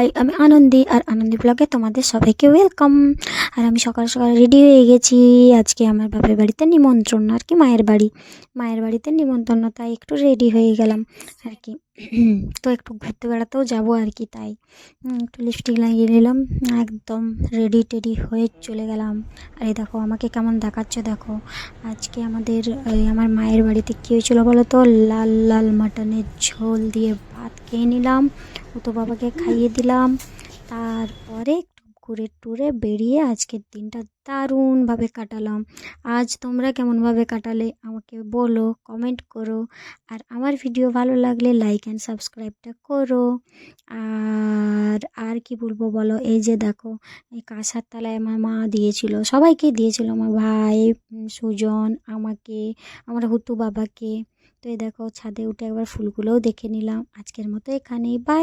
সবাই, আমি আনন্দী, আর আনন্দী ব্লগে তোমাদের সবাইকে ওয়েলকাম। আর আমি সকাল সকাল রেডি হয়ে গেছি। আজকে আমার বাপের বাড়িতে নিমন্ত্রণ, আর কি মায়ের বাড়িতে নিমন্ত্রণ, তাই একটু রেডি হয়ে গেলাম আর কি। তো একটু ঘুরতে বেড়াতেও যাবো আর কি, তাই একটু লিপস্টিক লাগিয়ে নিলাম, একদম রেডি টেডি হয়ে চলে গেলাম। আর এই দেখো আমাকে কেমন দেখাচ্ছে, দেখো আজকে আমার মায়ের বাড়িতে কী হয়েছিলো বলো তো, লাল লাল মাটনের ঝোল দিয়ে ভাত খেয়ে নিলাম, ও তো বাবাকে খাইয়ে দিলাম। তারপরে একটু ঘুরে টুরে বেরিয়ে আজকের দিনটা দারুণভাবে কাটালাম। আজ তোমরা কেমনভাবে কাটালে আমাকে বলো, কমেন্ট করো। আর আমার ভিডিও ভালো লাগলে লাইক অ্যান্ড সাবস্ক্রাইবটা করো। আর কি বলবো বলো, এই যে দেখো এই কাঁসার থালায় আমার মা দিয়েছিল, সবাইকে দিয়েছিল, আমার ভাই, সুজন, আমাকে, আমার হুতু বাবাকে। তো এই দেখো ছাদে উঠে একবার ফুলগুলোও দেখে নিলাম। আজকের মতো এখানেই, বাই।